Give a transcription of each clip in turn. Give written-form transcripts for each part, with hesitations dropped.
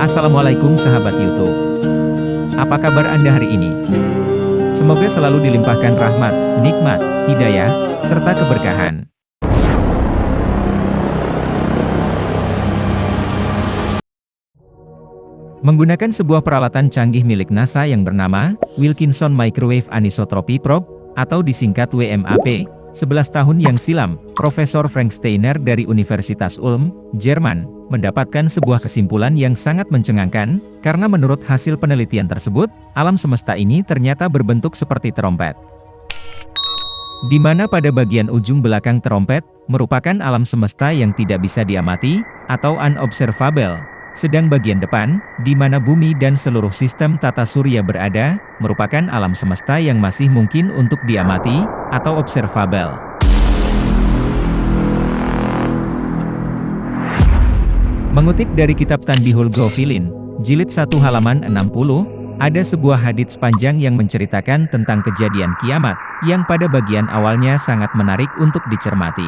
Assalamualaikum sahabat YouTube. Apa kabar Anda hari ini? Semoga selalu dilimpahkan rahmat, nikmat, hidayah, serta keberkahan. Menggunakan sebuah peralatan canggih milik NASA yang bernama Wilkinson Microwave Anisotropy Probe, atau disingkat WMAP, 11 tahun yang silam, Profesor Frank Steiner dari Universitas Ulm, Jerman, mendapatkan sebuah kesimpulan yang sangat mencengangkan, karena menurut hasil penelitian tersebut, alam semesta ini ternyata berbentuk seperti terompet. Di mana pada bagian ujung belakang terompet, merupakan alam semesta yang tidak bisa diamati, atau unobservable. Sedang bagian depan, di mana bumi dan seluruh sistem tata surya berada, merupakan alam semesta yang masih mungkin untuk diamati, atau observable. Mengutip dari kitab Tanbihul Ghafilin, jilid 1 halaman 60, ada sebuah hadits panjang yang menceritakan tentang kejadian kiamat, yang pada bagian awalnya sangat menarik untuk dicermati.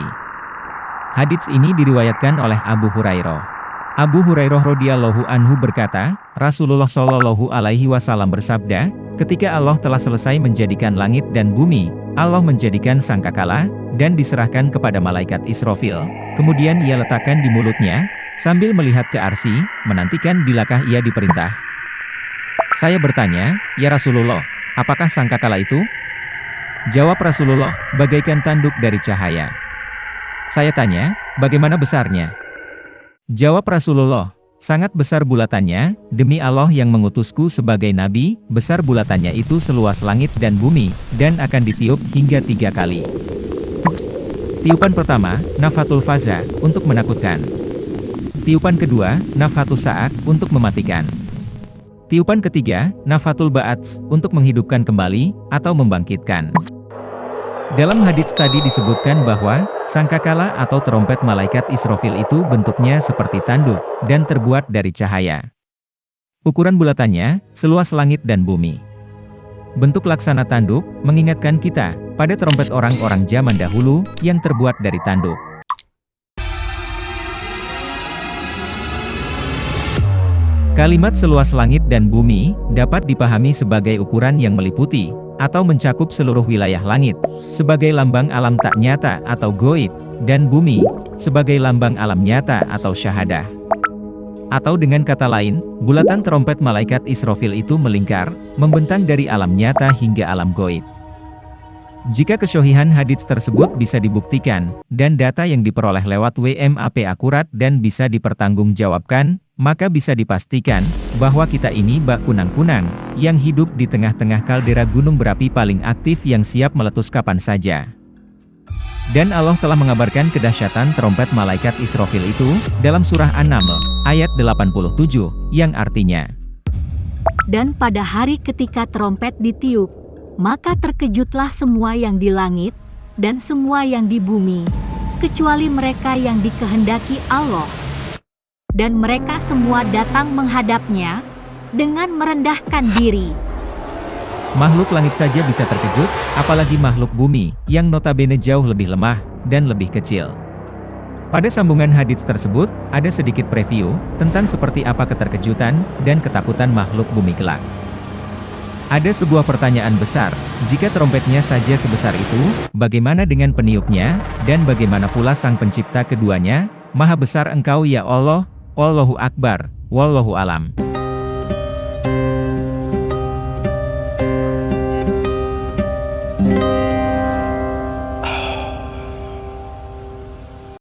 Hadits ini diriwayatkan oleh Abu Hurairah. Abu Hurairah radhiyallahu anhu berkata, Rasulullah shallallahu alaihi wasallam bersabda, ketika Allah telah selesai menjadikan langit dan bumi, Allah menjadikan sangkakala, dan diserahkan kepada malaikat Israfil. Kemudian ia letakkan di mulutnya, sambil melihat ke arsy, menantikan bilakah ia diperintah. Saya bertanya, ya Rasulullah, apakah sangkakala itu? Jawab Rasulullah, bagaikan tanduk dari cahaya. Saya tanya, bagaimana besarnya? Jawab Rasulullah, sangat besar bulatannya, demi Allah yang mengutusku sebagai nabi, besar bulatannya itu seluas langit dan bumi, dan akan ditiup hingga 3 kali. Tiupan pertama, nafhatul faza, untuk menakutkan. Tiupan kedua, nafhatus sa'aq, untuk mematikan. Tiupan ketiga, nafhatul ba'ats, untuk menghidupkan kembali, atau membangkitkan. Dalam hadits tadi disebutkan bahwa, sangkakala atau terompet malaikat Israfil itu bentuknya seperti tanduk, dan terbuat dari cahaya. Ukuran bulatannya, seluas langit dan bumi. Bentuk laksana tanduk, mengingatkan kita, pada terompet orang-orang zaman dahulu, yang terbuat dari tanduk. Kalimat seluas langit dan bumi, dapat dipahami sebagai ukuran yang meliputi, atau mencakup seluruh wilayah langit, sebagai lambang alam tak nyata atau goib, dan bumi, sebagai lambang alam nyata atau syahadah. Atau dengan kata lain, bulatan terompet malaikat Israfil itu melingkar, membentang dari alam nyata hingga alam goib. Jika kesohihan hadits tersebut bisa dibuktikan, dan data yang diperoleh lewat WMAP akurat dan bisa dipertanggungjawabkan, maka bisa dipastikan, bahwa kita ini bak kunang-kunang, yang hidup di tengah-tengah kaldera gunung berapi paling aktif yang siap meletus kapan saja. Dan Allah telah mengabarkan kedahsyatan terompet malaikat Israfil itu, dalam surah An-Naml, ayat 87, yang artinya, dan pada hari ketika terompet ditiup, maka terkejutlah semua yang di langit, dan semua yang di bumi, kecuali mereka yang dikehendaki Allah. Dan mereka semua datang menghadapnya, dengan merendahkan diri. Makhluk langit saja bisa terkejut, apalagi makhluk bumi, yang notabene jauh lebih lemah, dan lebih kecil. Pada sambungan hadits tersebut, ada sedikit preview, tentang seperti apa keterkejutan, dan ketakutan makhluk bumi kelak. Ada sebuah pertanyaan besar, jika trompetnya saja sebesar itu, bagaimana dengan peniupnya, dan bagaimana pula sang pencipta keduanya? Maha besar Engkau ya Allah, Allahu Akbar, Wallahu alam.